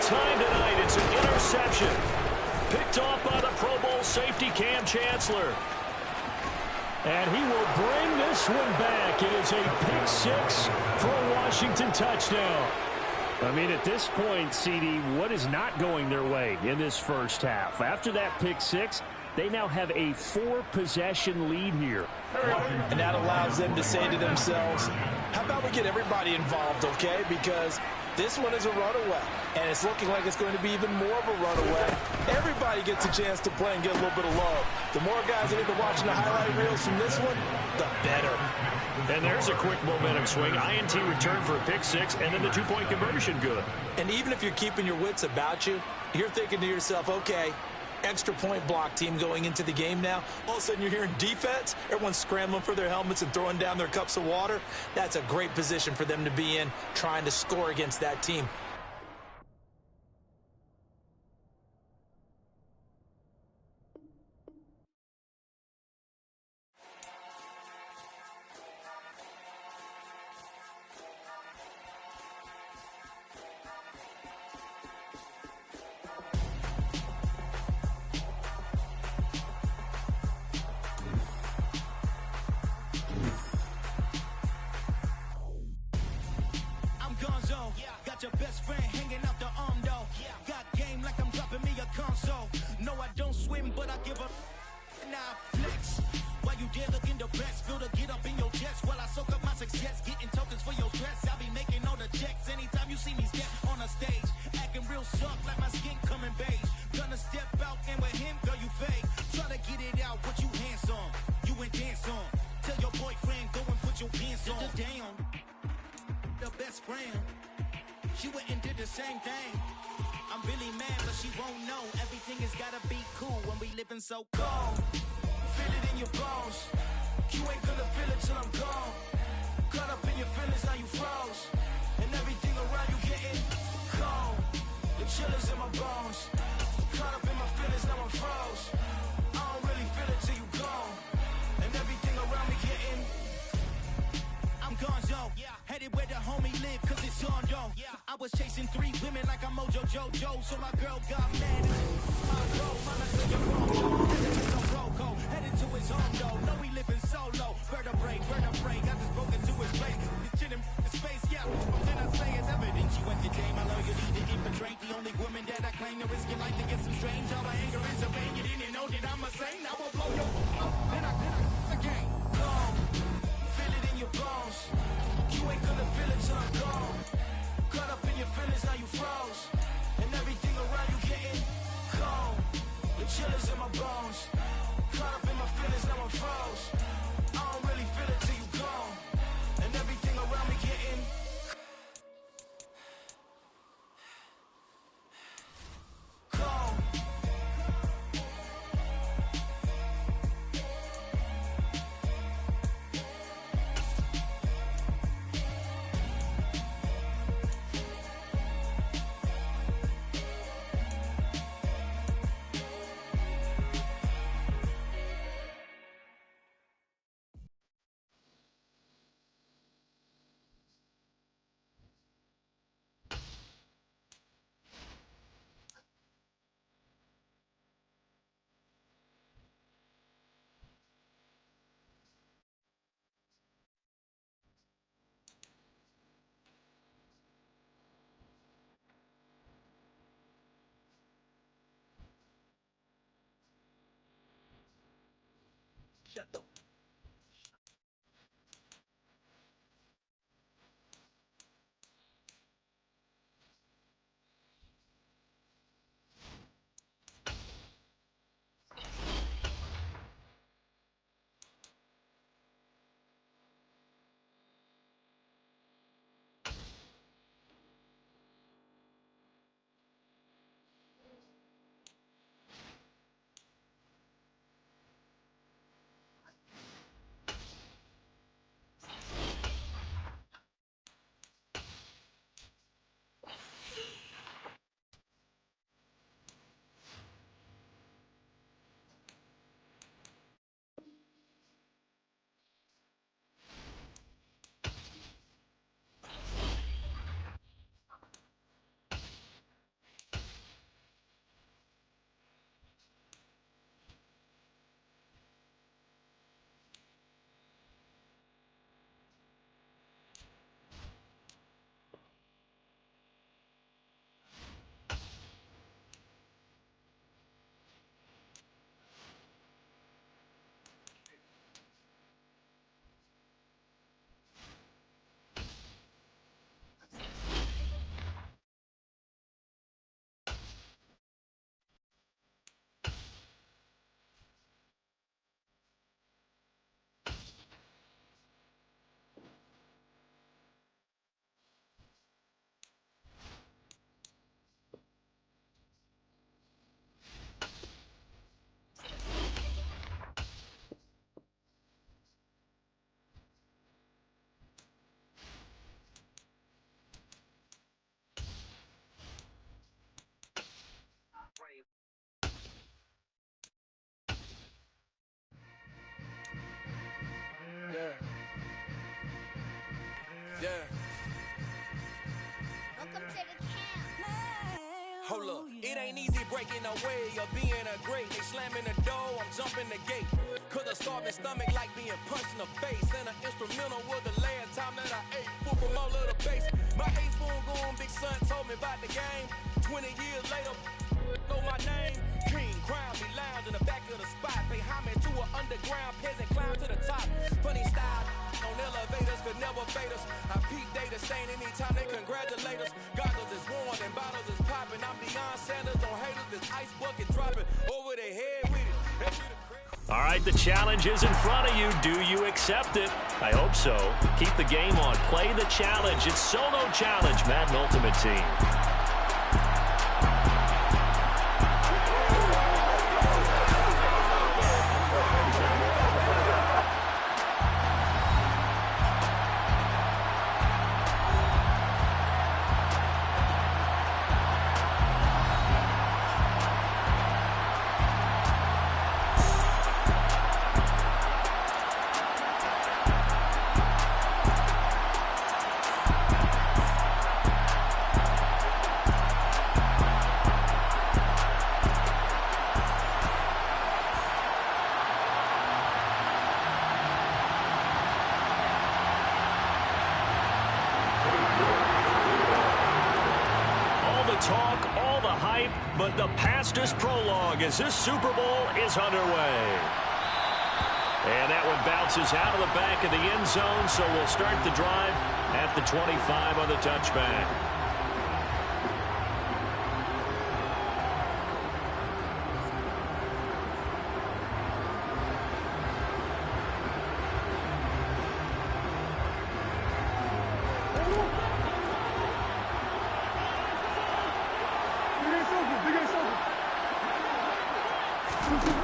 time tonight. It's an interception. Picked off by the Pro Bowl safety Cam Chancellor. And he will bring this one back. It is a pick-6 for a Washington touchdown. I mean, at this point, CD, what is not going their way in this first half? After that pick-6, they now have a 4-possession lead here. And that allows them to say to themselves, how about we get everybody involved, okay? Because this one is a runaway, and it's looking like it's going to be even more of a runaway. Everybody gets a chance to play and get a little bit of love. The more guys that end up watching the highlight reels from this one, the better. And there's a quick momentum swing. INT return for a pick-6, and then the 2-point conversion good. And even if you're keeping your wits about you, you're thinking to yourself, okay, extra point block team going into the game now. All of a sudden you're hearing defense. Everyone's scrambling for their helmets and throwing down their cups of water. That's a great position for them to be in, trying to score against that team. Got your best friend hanging out the arm though. Got game like I'm dropping me a console. No, I don't swim, but I give up. Now flex. While you dare looking the best, feel to get up in your chest while I soak up my success, getting tokens for your stress. I'll be making all the checks anytime you see me step on a stage, acting real soft like my skin coming beige. Gonna step out and with him, girl, you fake. Try to get it out, but you handsome. You ain't dance on. Tell your boyfriend go and put your pants on. Down. The best friend. She went and did the same thing. I'm really mad, but she won't know. Everything has gotta be cool when we living so cold. Feel it in your bones. You ain't gonna feel it till I'm gone. Caught up in your feelings, now you froze. And everything around you getting cold. The chill is in my bones. Caught up in my feelings, now I'm froze. I don't really feel it till you gone. And everything around me getting I'm gonzo. Headed where the homie live, cause it's on though. I was chasing 3 women like I'm Mojo Jojo, so my girl got mad. My bro, mama said you're wrong, yo. Headed to his home though, know we living solo. Vertebrae, I just broke into his place. It's in his face, yeah. But then I say it's evidence you entertain my loyalty to infiltrate. The only woman that I claim to risk your life to get some strange. All my anger is a vein, you didn't know that I'm a saint. I will blow your then I again. Feel it in your bones. You ain't gonna feel it till I'm gone. Caught up in your feelings, now you froze. And everything around you getting cold. The chill is in my bones. Caught up in my feelings, now I'm froze. I don't really feel it till you gone. And everything around me getting cold. Shut the ain't easy breaking away or being a great. They slamming the door, I'm jumping the gate. Cause a starving stomach like being punched in the face. And an instrumental was the last time that I ate. Food from all of the base. My ace spoon goon, big son told me about the game. 20 years later, know my name. King crown me lounge in the back of the spot. Pay homage to an underground peasant, climb to the top. Funny style on elevators could never fade us. I peep data stain anytime they congratulate us. Goggles is worn and bottles is popping. I'm Deion Sanders on haters, this ice bucket dropping over their head with it. All right, the challenge is in front of you. Do you accept it? I hope so. Keep the game on. Play the challenge. It's solo challenge, Madden Ultimate Team. Talk, all the hype, but the past is prologue as this Super Bowl is underway. And that one bounces out of the back of the end zone, so we'll start the drive at the 25 on the touchback.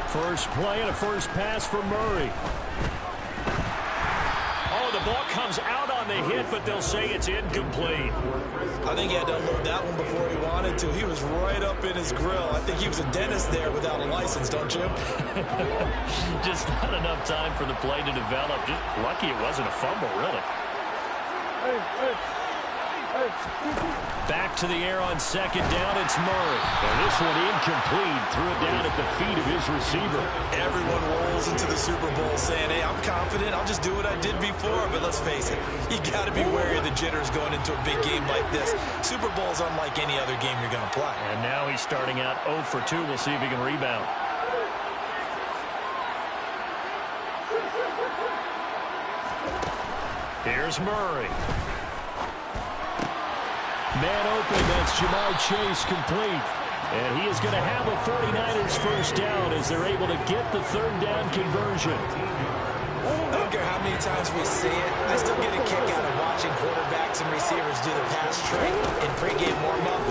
First play and a first pass for Murray. Oh, the ball comes out on the hit, but they'll say it's incomplete. I think he had to unload that one before he wanted to. He was right up in his grill. I think he was a dentist there without a license, don't you? Just not enough time for the play to develop. Just lucky it wasn't a fumble, really. Back to the air on second down, it's Murray. And this one incomplete, threw it down at the feet of his receiver. Everyone rolls into the Super Bowl saying, hey, I'm confident, I'll just do what I did before. But let's face it, you got to be wary of the jitters going into a big game like this. Super Bowl is unlike any other game you're going to play. And now he's starting out 0 for 2. We'll see if he can rebound. Here's Murray. Man open, that's Jamar Chase complete. And he is going to have a 49ers first down as they're able to get the third down conversion. I don't care how many times we see it. I still get a kick out of watching quarterbacks and receivers do the pass trick in pregame warm-up.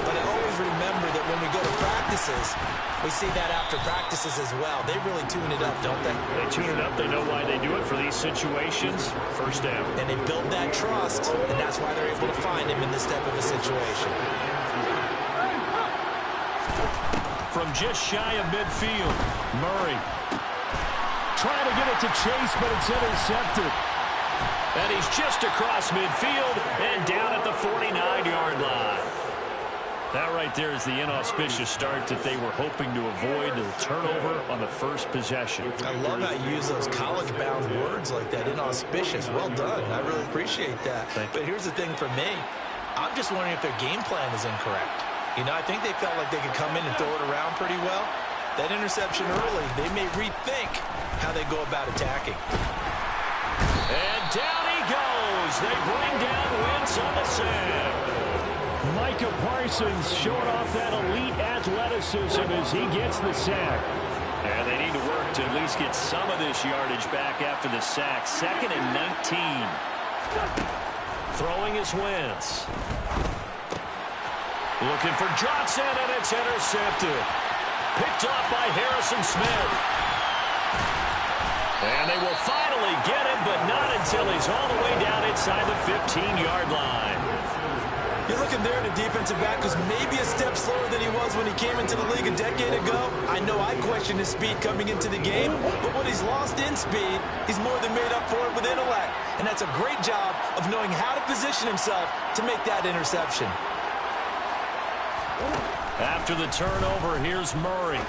But I always remember that when we go to practices, we see that after practices as well. They really tune it up, don't they? They tune it up. They know why they do it for these situations. First down. And they build that trust, and that's why they're able to find him in this type of a situation. From just shy of midfield, Murray trying to get it to Chase, but it's intercepted. And he's just across midfield and down at the 49-yard line. That right there is the inauspicious start that they were hoping to avoid, the turnover on the first possession. I love how you use those college-bound words like that, inauspicious. Well done. I really appreciate that. But here's the thing for me. I'm just wondering if their game plan is incorrect. You know, I think they felt like they could come in and throw it around pretty well. That interception early, they may rethink how they go about attacking. And down he goes. They bring down Wentz on the sack. Micah Parsons showing off that elite athleticism as he gets the sack. And they need to work to at least get some of this yardage back after the sack. 2nd and 19. Throwing is Wentz. Looking for Johnson, and it's intercepted. Picked off by Harrison Smith. And they will finally get him, but not until he's all the way down inside the 15-yard line. You're looking there at a defensive back who's maybe a step slower than he was when he came into the league a decade ago. I know I questioned his speed coming into the game, but what he's lost in speed, he's more than made up for it with intellect. And that's a great job of knowing how to position himself to make that interception. After the turnover, here's Murray.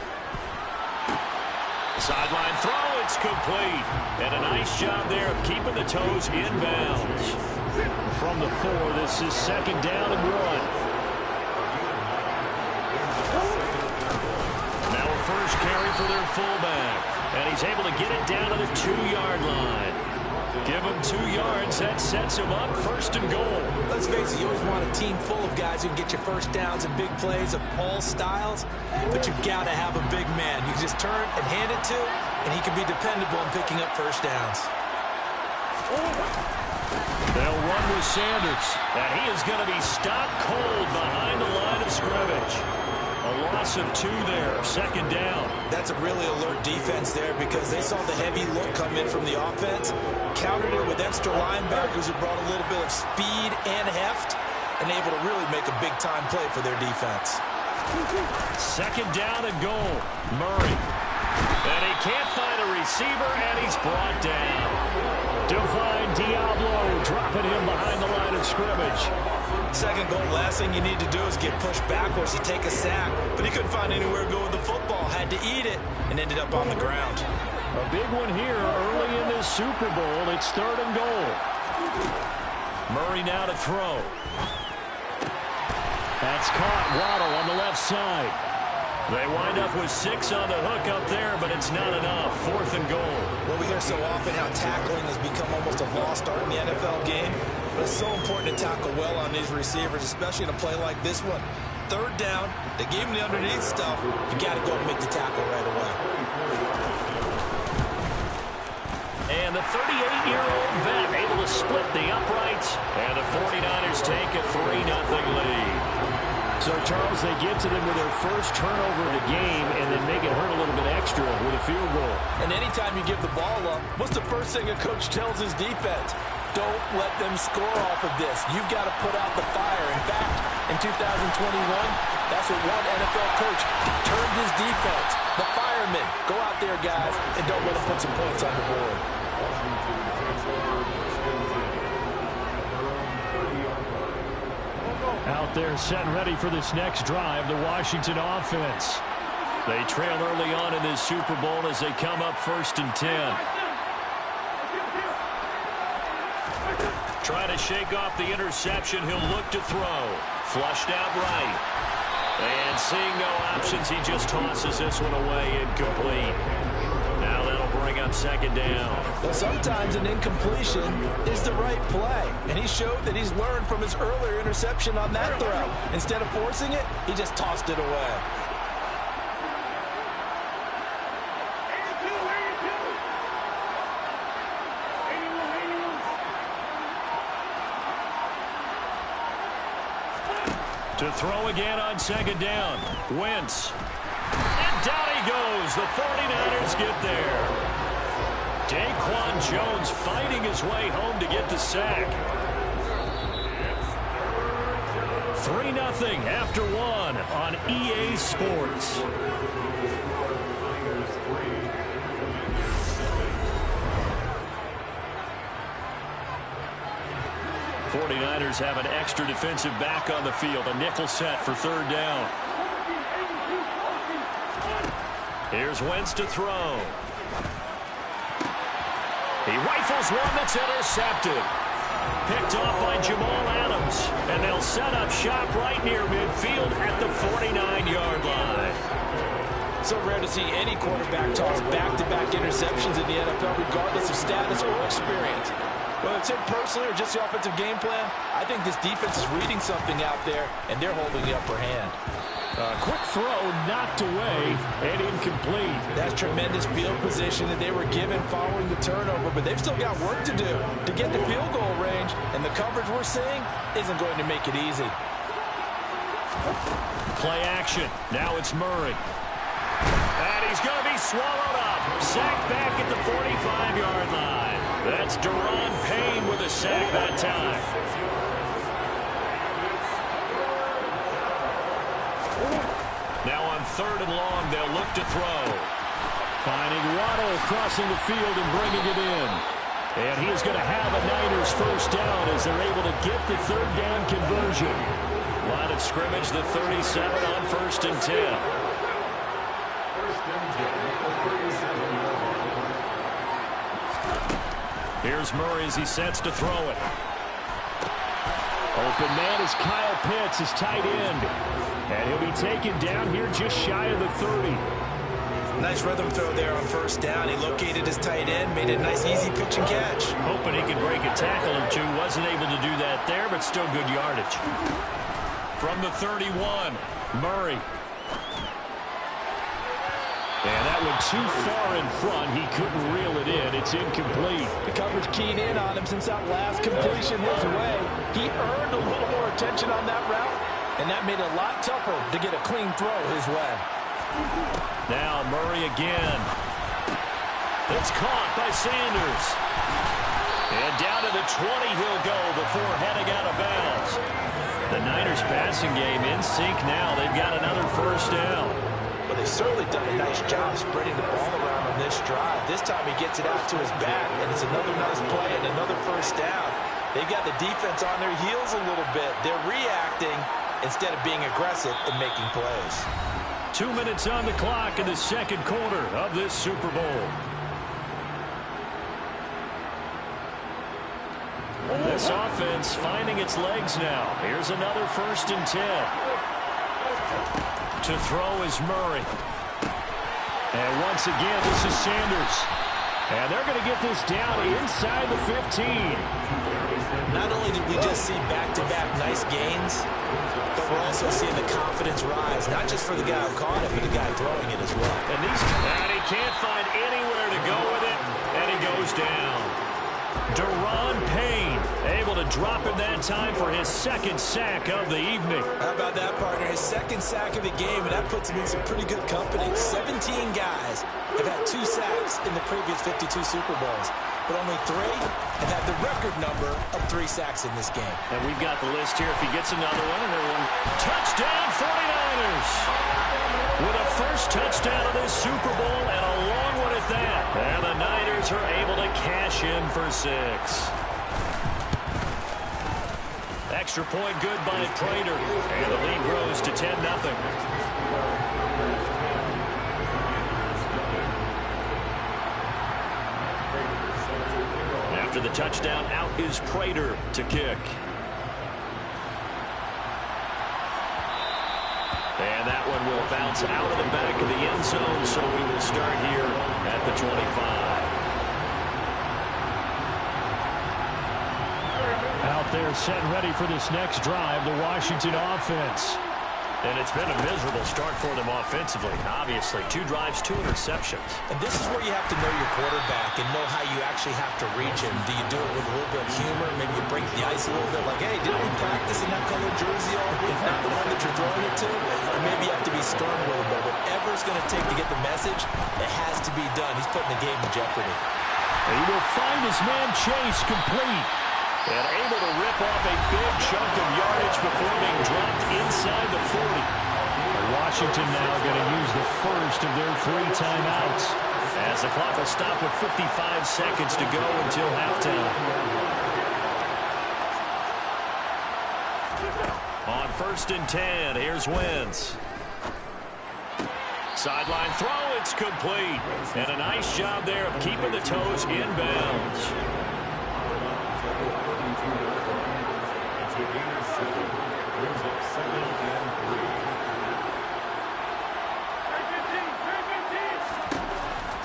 Sideline throw, it's complete. And a nice job there of keeping the toes inbounds. From the 4, this is 2nd down and 1. First carry for their fullback. And he's able to get it down to the 2-yard line. Give him 2 yards. That sets him up 1st and goal. Let's face it, you always want a team full of guys who can get you first downs and big plays of all styles. But you've got to have a big man you can just turn and hand it to, and he can be dependable in picking up first downs. They'll run with Sanders. And he is going to be stopped cold behind the line of scrimmage. A loss of 2 there, 2nd down. That's a really alert defense there because they saw the heavy look come in from the offense, countered it with extra linebackers who brought a little bit of speed and heft, and able to really make a big-time play for their defense. 2nd down and goal. Murray. And he can't find a receiver, and he's brought down. Divine Diablo dropping him behind the line of scrimmage. 2nd goal, last thing you need to do is get pushed backwards to take a sack. But he couldn't find anywhere to go with the football. Had to eat it and ended up on the ground. A big one here early in this Super Bowl. It's 3rd and goal. Murray now to throw. That's caught. Waddle on the left side. They wind up with 6 on the hook up there, but it's not enough. 4th and goal. Well, we hear so often how tackling has become almost a lost art in the NFL game. But it's so important to tackle well on these receivers, especially in a play like this one. 3rd down, they gave him the underneath stuff. You got to go and make the tackle right away. And the 38-year-old vet able to split the uprights. And the 49ers take a 3-0 lead. So, Charles, they get to them with their first turnover of the game and then make it hurt a little bit extra with a field goal. And anytime you give the ball up, what's the first thing a coach tells his defense? Don't let them score off of this. You've got to put out the fire. In fact, in 2021, that's what one NFL coach termed his defense. The firemen. Go out there, guys, and don't let them put some points on the board. Out there set and ready for this next drive, the Washington offense. They trail early on in this Super Bowl as they come up 1st and 10. Trying to shake off the interception. He'll look to throw. Flushed out right. And seeing no options, he just tosses this one away incomplete. Now that'll bring up 2nd down. Well, sometimes an incompletion is the right play. And he showed that he's learned from his earlier interception on that throw. Instead of forcing it, he just tossed it away. To throw again on 2nd down. Wentz. And down he goes. The 49ers get there. Daquan Jones fighting his way home to get the sack. 3-0 after 1 on EA Sports. '49ers have an extra defensive back on the field. A nickel set for 3rd down. Here's Wentz to throw. He rifles one that's intercepted. Picked off by Jamal Adams. And they'll set up shop right near midfield at the 49-yard line. So rare to see any quarterback toss back-to-back interceptions in the NFL, regardless of status or experience. Whether it's him personally or just the offensive game plan, I think this defense is reading something out there, and they're holding the upper hand. Quick throw knocked away and incomplete. That's tremendous field position that they were given following the turnover, but they've still got work to do to get the field goal range, and the coverage we're seeing isn't going to make it easy. Play action. Now it's Murray. And he's going to be swallowed up. Sacked back at the 45-yard line. That's Deron Payne with a sack that time. Now on 3rd and long, they'll look to throw. Finding Waddle crossing the field and bringing it in. And he is going to have a Niners first down as they're able to get the 3rd down conversion. Line of scrimmage, the 37 on 1st and 10. Here's Murray as he sets to throw it. Open man is Kyle Pitts, his tight end. And he'll be taken down here just shy of the 30. Nice rhythm throw there on 1st down. He located his tight end, made it a nice, easy pitch and catch. Hoping he could break a tackle or two. Wasn't able to do that there, but still good yardage. From the 31, Murray. And that one too far in front. He couldn't reel it in. It's incomplete. The coverage keyed in on him since that last completion his way. He earned a little more attention on that route, and that made it a lot tougher to get a clean throw his way. Now Murray again. It's caught by Sanders. And down to the 20 he'll go before heading out of bounds. The Niners passing game in sync now. They've got another 1st down. Well, they've certainly done a nice job spreading the ball around on this drive. This time he gets it out to his back, and it's another nice play and another 1st down. They've got the defense on their heels a little bit. They're reacting instead of being aggressive and making plays. 2 minutes on the clock in the 2nd quarter of this Super Bowl. This offense finding its legs now. Here's another 1st and 10. To throw is Murray. And once again, this is Sanders. And they're going to get this down inside the 15. Not only did we just see back-to-back nice gains, but we're also seeing the confidence rise, not just for the guy who caught it, but the guy throwing it as well. And he can't find anywhere to go with it, and he goes down. Deron Payne able to drop him that time for his 2nd sack of the evening. How about that, partner? His 2nd sack of the game, and that puts him in some pretty good company. 17 guys have had 2 sacks in the previous 52 Super Bowls, but only 3 have had the record number of 3 sacks in this game. And we've got the list here. If he gets another one, touchdown 49ers! With a 1st touchdown of this Super Bowl and a long one at that. And the Niners are able to cash in for 6. Extra point good by Prater. And the lead grows to 10-0. After the touchdown, out is Prater to kick. And that one will bounce out of the back of the end zone, so we will start here at the 25. Out there set ready for this next drive, the Washington offense. And it's been a miserable start for them offensively. Obviously, 2 drives, 2 interceptions. And this is where you have to know your quarterback and know how you actually have to reach him. Do you do it with a little bit of humor? Maybe you break the ice a little bit like, hey, didn't we practice in that colored jersey all week? Not the one that you're throwing it to? Or maybe you have to be stern a little bit. Whatever it's going to take to get the message, it has to be done. He's putting the game in jeopardy. He will find his man Chase complete. And able to rip off a big chunk of yardage before being dropped inside the 40. Washington now going to use the 1st of their 3 timeouts. As the clock will stop with 55 seconds to go until halftime. On 1st and 10, here's Wentz. Sideline throw, it's complete. And a nice job there of keeping the toes in bounds.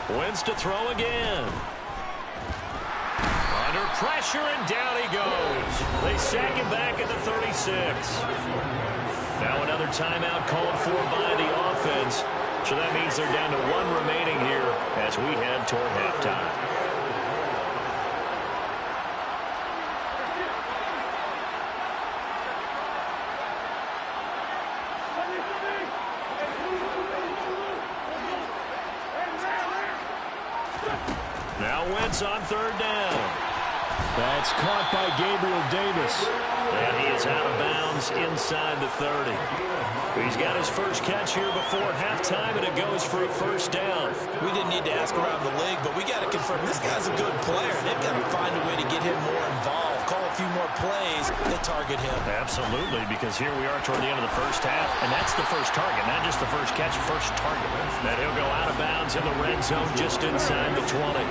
Wentz to throw again. Under pressure, and down he goes. They sack him back at the 36. Now another timeout called for by the offense. So that means they're down to 1 remaining here as we head toward halftime. Now Wentz on 3rd down. That's caught by Gabriel Davis. And he is out of bounds inside the 30. He's got his first catch here before halftime, and it goes for a 1st down. We didn't need to ask around the league, but we got to confirm this guy's a good player. They've got to find a way to get him more involved. call a few more plays that target him. Absolutely, because here we are toward the end of the first half, and that's the first target, not just the first catch, first target. And he'll go out of bounds in the red zone just inside the 20.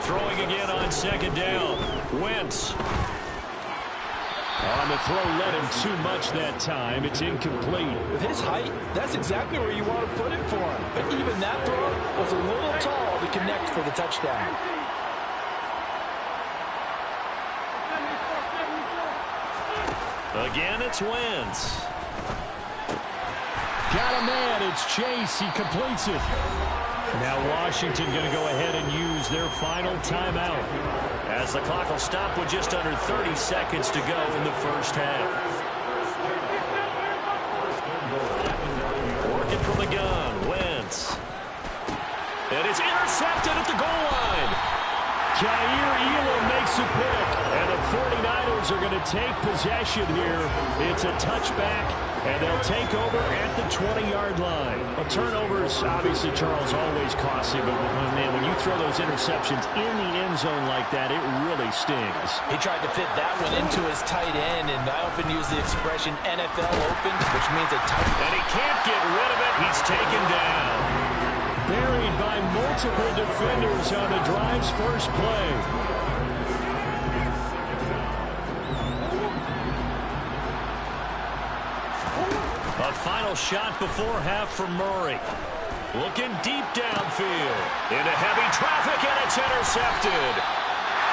Throwing again on second down. Wentz. On the throw, led him too much that time. It's incomplete. With his height, that's exactly where you want to put it for him. But even that throw was a little tall to connect for the touchdown. Again, it's Wentz. Got a man. It's Chase. He completes it. Now Washington going to go ahead and use their final timeout, as the clock will stop with just under 30 seconds to go in the first half. Working from the gun, Wentz. And it's intercepted at the goal line. Jair Elam makes a pick, and the 49ers are going to take possession here. It's a touchback, and they'll take over at the 20-yard line. Well, turnovers, obviously, Charles, always costly, but man, when you throw those interceptions in the end zone like that, it really stings. He tried to fit that one into his tight end, and I often use the expression NFL open, which means a tight end. And he can't get rid of it. He's taken down. Buried by multiple defenders on the drive's first play. A final shot before half for Murray. Looking deep downfield. Into heavy traffic, and it's intercepted.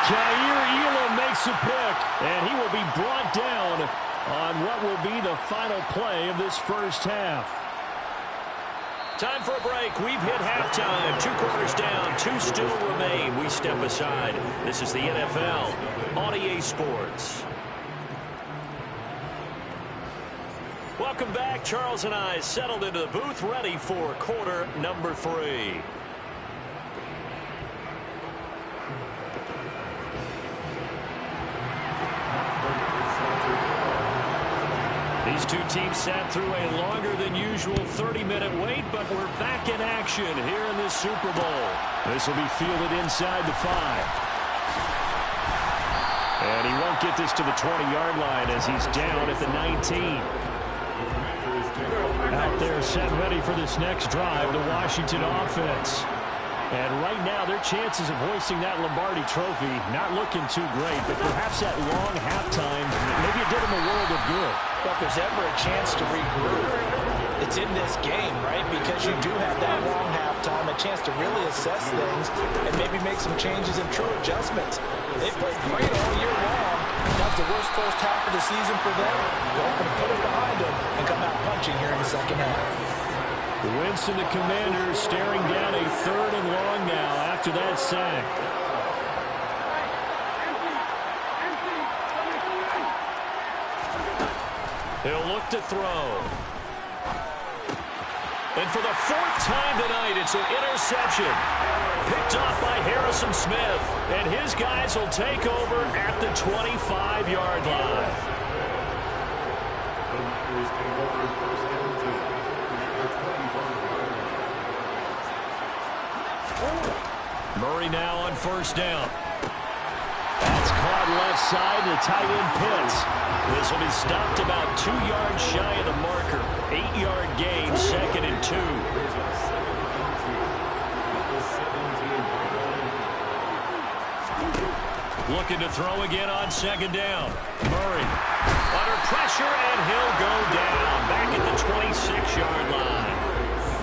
Jair Elam makes a pick, and he will be brought down on what will be the final play of this first half. Time for a break. We've hit halftime. 2 quarters down. 2 still remain. We step aside. This is the NFL on EA Sports. Welcome back. Charles and I settled into the booth, ready for quarter number 3. These two teams sat through a longer than usual 30-minute wait, but we're back in action here in this Super Bowl. This will be fielded inside the 5. And he won't get this to the 20-yard line as he's down at the 19. Out there set ready for this next drive, the Washington offense. And right now, their chances of hoisting that Lombardi trophy not looking too great, but perhaps that long halftime, maybe it did them a world of good. Well, if there's ever a chance to regroup, it's in this game, right? Because you do have that long halftime, a chance to really assess things and maybe make some changes and true adjustments. They played great all year long. That's the worst first half of the season for them. They're hoping to put it behind them and come out punching here in the second half. Wentz and the Commanders staring down a 3rd and long now after that sack. He'll look to throw. And for the 4th time tonight, it's an interception. Picked off by Harrison Smith. And his guys will take over at the 25-yard line. Murray now on first down. That's caught left side, the tight end Pitts. This will be stopped about 2 yards shy of the marker. 8-yard gain, 2nd and 2. Looking to throw again on second down. Murray under pressure, and he'll go down back at the 26-yard line.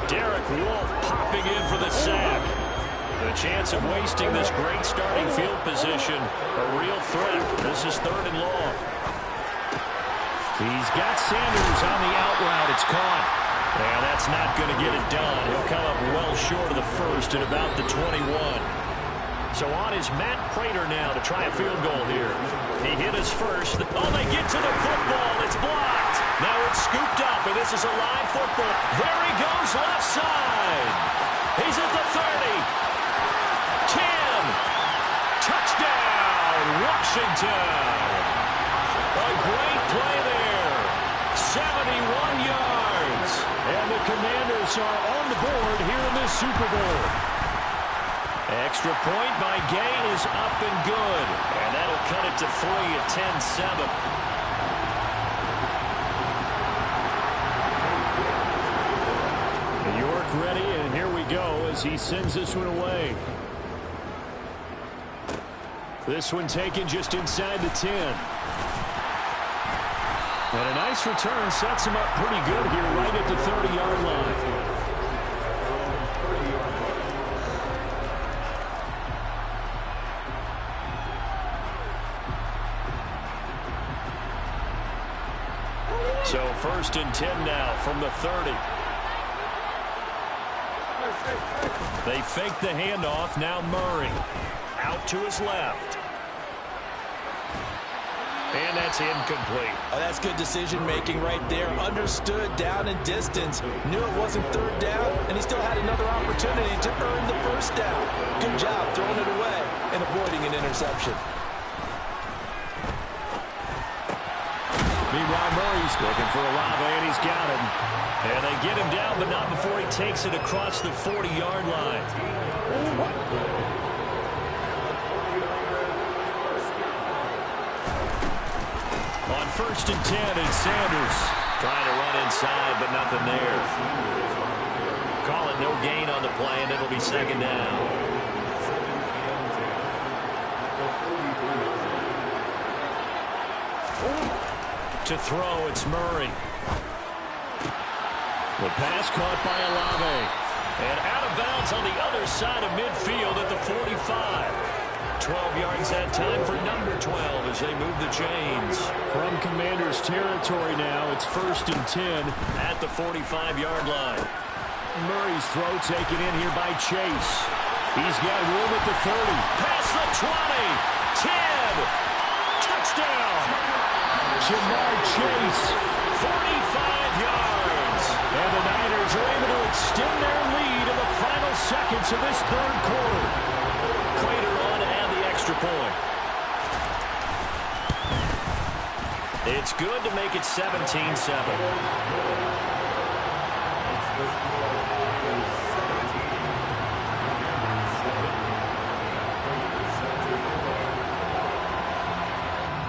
Derek Wolfe popping in for the sack. The chance of wasting this great starting field position, a real threat. This is 3rd and long. He's got Sanders on the out route. It's caught. Yeah, that's not going to get it done. He'll come up well short of the first at about the 21. So on is Matt Prater now to try a field goal here. He hit his first. Oh, they get to the football. It's blocked. Now it's scooped up, and this is a live football. There he goes, left side. He's at the 30. 10. Touchdown, Washington. A great play there. 71 yards. And the Commanders are on the board here in this Super Bowl. Extra point by Gay is up and good. And that'll cut it to 3 at 10-7. New York ready, and here we go as he sends this one away. This one taken just inside the 10. And a nice return sets him up pretty good here right at the 30-yard line. So 1st and 10 now from the 30. They fake the handoff. Now Murray out to his left. And that's incomplete. Oh, that's good decision-making right there. Understood down and distance. Knew it wasn't 3rd down, and he still had another opportunity to earn the 1st down. Good job throwing it away and avoiding an interception. Meanwhile, Murray's looking for Olave, and he's got him. And they get him down, but not before he takes it across the 40-yard line. On 1st and 10, it's Sanders trying to run inside, but nothing there. Call it no gain on the play, and it'll be 2nd down. To throw, it's Murray. The pass caught by Olave. And out of bounds on the other side of midfield at the 45. 12 yards that time for number 12 as they move the chains. From Commander's territory now, it's 1st and 10 at the 45-yard line. Murray's throw taken in here by Chase. He's got room at the 30. Past the 20. 10. Touchdown. Jamar Chase, 45 yards. And the Niners are able to extend their lead in the final seconds of this 3rd quarter. Prater on to add the extra point. It's good to make it 17-7.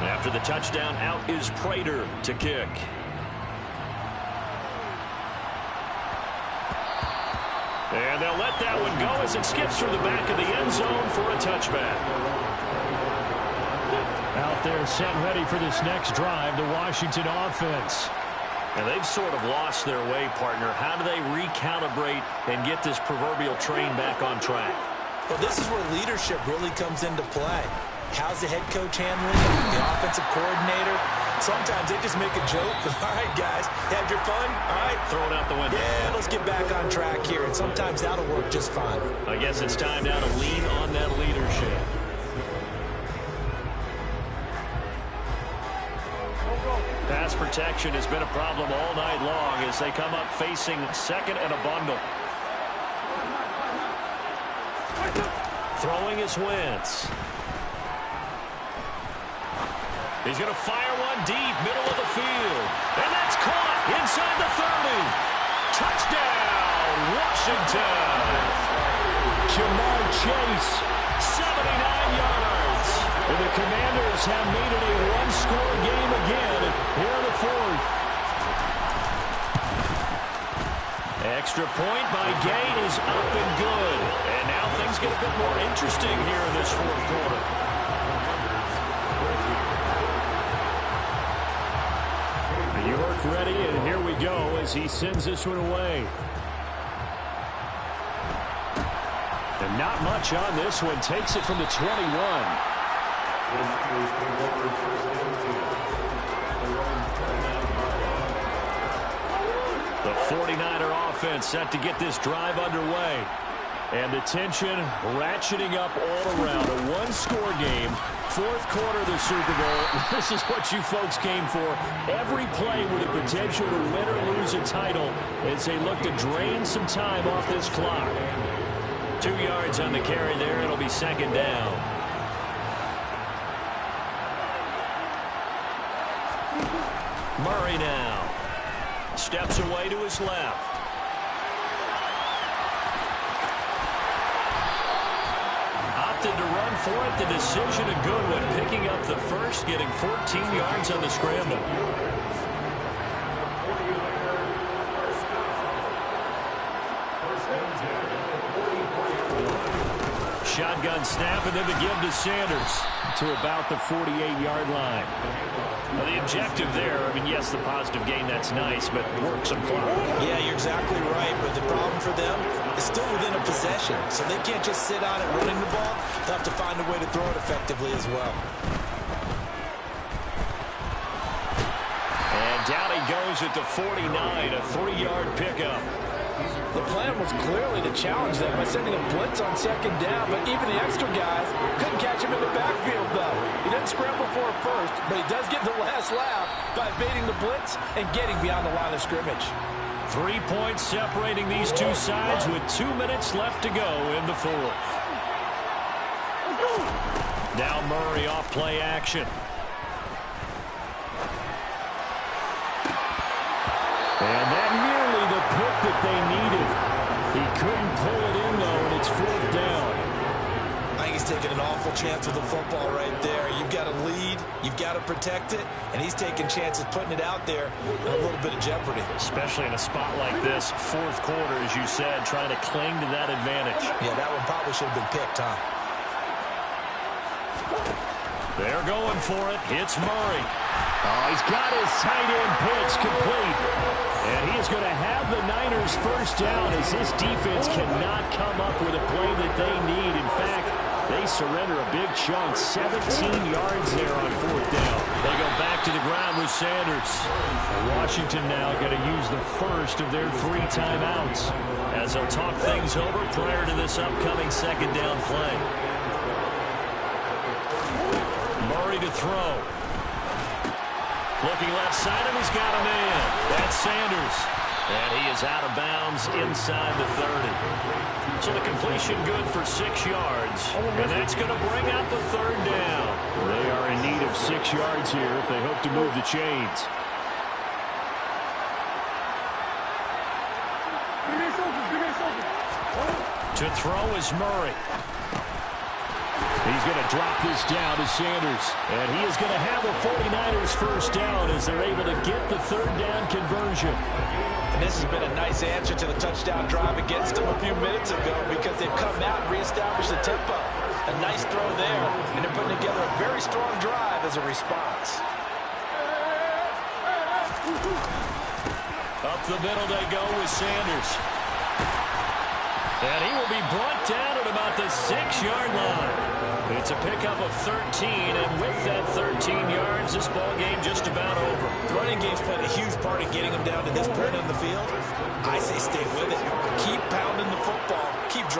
After the touchdown, out is Prater to kick. And they'll let that one go as it skips through the back of the end zone for a touchback. Out there set ready for this next drive, the Washington offense. And they've sort of lost their way, partner. How do they recalibrate and get this proverbial train back on track? Well, this is where leadership really comes into play. How's the head coach handling it? The offensive coordinator? Sometimes they just make a joke. All right, guys, had your fun? All right. Throw it out the window. Yeah, let's get back on track here. And sometimes that'll work just fine. I guess it's time now to lean on that leadership. Pass protection has been a problem all night long as they come up facing 2nd and a bundle. Throwing is Wentz. He's going to fire one deep, middle of the field. And that's caught inside the 30. Touchdown, Washington. Jamar Chase, 79 yards. And the Commanders have made it a one-score game again here in the 4th. Extra point by Gay is up and good. And now things get a bit more interesting here in this 4th quarter. New York ready, and here we go as he sends this one away. And not much on this one. Takes it from the 21. The 49er offense set to get this drive underway. And the tension ratcheting up all around. A one-score game. 4th quarter of the Super Bowl. This is what you folks came for. Every play with the potential to win or lose a title as they look to drain some time off this clock. 2 yards on the carry there. It'll be 2nd down. Murray now. Steps away to his left. opted to run for it. The decision a good one, picking up the first, getting 14 yards on the scramble. Shotgun snap, and then the give to Sanders to about the 48-yard line. Well, the objective there, I mean, yes, the positive gain, that's nice, but work some clock. Yeah, you're exactly right, but the problem for them is still within a possession, so they can't just sit on it running the ball. They'll have to find a way to throw it effectively as well. And down he goes at the 49, a 3-yard pickup. The plan was clearly to challenge them by sending a blitz on second down, but even the extra guys couldn't catch him in the backfield, though. He didn't scramble for a first, but he does get the last laugh by evading the blitz and getting beyond the line of scrimmage. 3 points separating these two sides with 2 minutes left to go in the fourth. Now Murray off play action. And that nearly the pick that they needed. He couldn't pull it in, though, and it's fourth down. I think he's taking an awful chance with the football right there. You've got to lead, you've got to protect it, and he's taking chances putting it out there in a little bit of jeopardy. Especially in a spot like this, fourth quarter, as you said, trying to cling to that advantage. Yeah, that one probably should have been picked, huh? They're going for it. It's Murray. Oh, he's got his tight end pitch complete. And he is going to have the Niners first down as this defense cannot come up with a play that they need. In fact, they surrender a big chunk, 17 yards there on fourth down. They go back to the ground with Sanders. Washington now going to use the first of their 3 timeouts as they'll talk things over prior to this upcoming second down play. Murray to throw. Looking left side, and he's got a man. That's Sanders. And he is out of bounds inside the 30. So the completion good for 6 yards. And that's going to bring up a third down. They are in need of 6 yards here if they hope to move the chains. To throw is Murray. He's going to drop this down to Sanders. And he is going to have the 49ers first down as they're able to get the third down conversion. And this has been a nice answer to the touchdown drive against them a few minutes ago because they've come out and reestablished the tempo. A nice throw there, and they're putting together a very strong drive as a response. Up the middle they go with Sanders. And he will be brought down at about the 6-yard line. It's a pickup of 13, and with that 13 yards, this ball game just about over. The running game's played a huge part in getting them down to this point on the field. I say stay with it. Keep pounding the football. Keep driving.